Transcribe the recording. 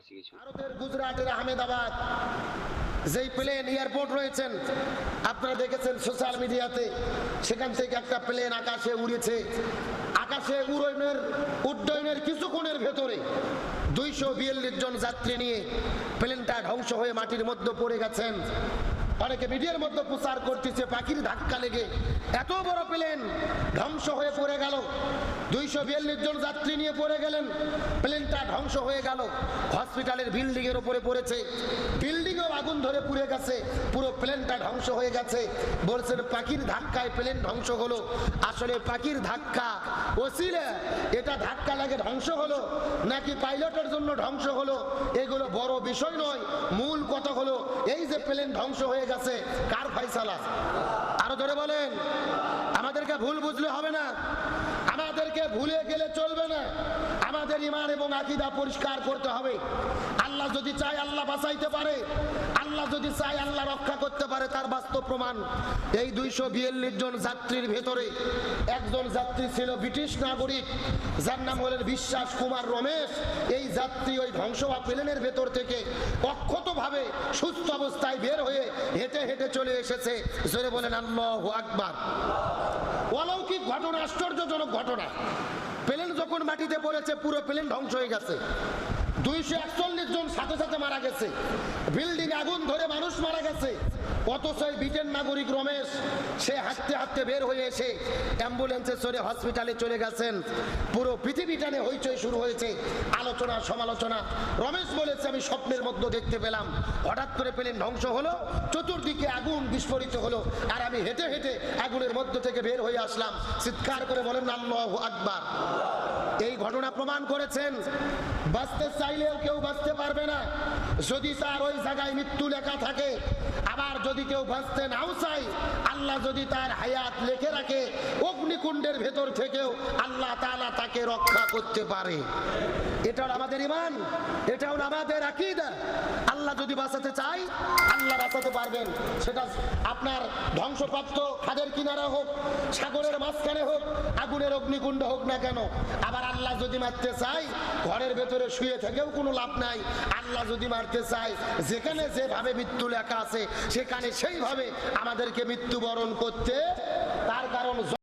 দেশবাসী কিছু। ভারতের গুজরাটের আহমেদাবাদ যেই প্লেন এয়ারপোর্ট রয়েছেন, আপনারা দেখেছেন সোশ্যাল মিডিয়াতে, সেখান থেকে একটা প্লেন আকাশে উড়েছে। আকাশে উড্ডয়নের কিছুক্ষণের ভেতরে 242 জন যাত্রী নিয়ে প্লেনটা ধ্বংস হয়ে মাটির মধ্যে পড়ে গেছেন। অনেকে মিডিয়ার মধ্যে প্রচার করতেছে পাখির ধাক্কা লেগে এত বড় প্লেন ধ্বংস হয়ে পড়ে গেল। 242 জন যাত্রী নিয়ে পড়ে গেলেন, প্লেনটা ধ্বংস হয়ে গেল। হসপিটালের বিল্ডিং এর উপরে পড়েছে, বিল্ডিংও আগুন ধরে পুড়ে গেছে, পুরো প্লেনটা ধ্বংস হয়ে গেছে। বলছেন পাখির ধাক্কায় প্লেন ধ্বংস হলো। আসলে পাখির ধাক্কা ওসিলা, এটা ধাক্কা লাগে ধ্বংস হলো নাকি পাইলটের জন্য ধ্বংস হলো, এগুলো বড় বিষয় নয়। মূল কথা হলো এই যে প্লেন ধ্বংস হয়ে গেছে, কার ফয়সালা? আরো ধরে বলেন। আমাদেরকে ভুল বুঝলে হবে না, আমাদেরকে ভুলে গেলে চলবে না। আমাদের ঈমান এবং আকীদা পরিষ্কার করতে হবে। আল্লাহ যদি চায় আল্লাহ বাঁচাইতে পারে, আল্লাহ যদি চায় আল্লাহ রক্ষা করতে পারে। তার বাস্তব প্রমাণ এই 242 জন যাত্রীর ভেতরে একজন যাত্রী ছিল ব্রিটিশ নাগরিক, যার নাম হলেন বিশ্বাস কুমার রমেশ। এই যাত্রী ওই ধ্বংস হওয়া প্লেনের ভেতর থেকে অক্ষতভাবে সুস্থ অবস্থায় বের হয়ে হেঁটে হেঁটে চলে এসেছে। জোরে বলেন আল্লাহু আকবার। অলৌকিক ঘটনা, আশ্চর্যজনক ঘটনা। প্লেন যখন মাটিতে পড়েছে পুরো প্লেন ধ্বংস হয়ে গেছে। 241 জন সাথে সাথে মারা গেছে, বিল্ডিং আগুন ধরে মানুষ মারা গেছে। অথচ এই ব্রিটেন নাগরিক রমেশ সে হাঁটতে হাঁটতে বের হয়ে এসে অ্যাম্বুলেন্সে চড়ে হসপিটালে চলে গেছেন। পুরো পৃথিবী টানে হইচই শুরু হয়েছে, আলোচনা সমালোচনা। রমেশ বলেছে আমি স্বপ্নের মধ্যে দেখতে পেলাম হঠাৎ করে প্লেন ধ্বংস হলো, চতুর্দিকে আগুন বিস্ফোরিত হলো, আর আমি হেঁটে হেঁটে আগুনের মধ্য থেকে বের হয়ে আসলাম। চিৎকার করে বলেন আল্লাহু আকবার। এই ঘটনা প্রমাণ করেছেন বাঁচতে চাইলেও কেউ বাঁচতে পারবে না যদি তার ওই জায়গায় মৃত্যু লেখা থাকে। আবার যদি কেউ বাঁচতে নাও চায়, আল্লাহ যদি তার হায়াত লিখে রাখে, অগ্নিকুণ্ডের ভেতর থেকেও আল্লাহ তাআলা তাকে রক্ষা করতে পারে। এটাও আমাদের ঈমান, এটাও আমাদের আকীদা। আল্লাহ যদি বাঁচাতে চায় আল্লাহ বাঁচাতে পারবেন। সেটা আপনার ধ্বংসপ্রাপ্ত খাদের কিনারা হোক, সাগরের মাঝখানে হোক, আগুনের অগ্নিকুণ্ড হোক না কেন। আবার আল্লাহ যদি মারতে চায় ঘরের ভেতরে শুয়ে থেকেও কোনো লাভ নাই। আল্লাহ যদি মারতে চায় যেখানে যেভাবে মৃত্যু লেখা আছে সেখানে সেইভাবে আমাদেরকে মৃত্যুবরণ করতে, তার কারণ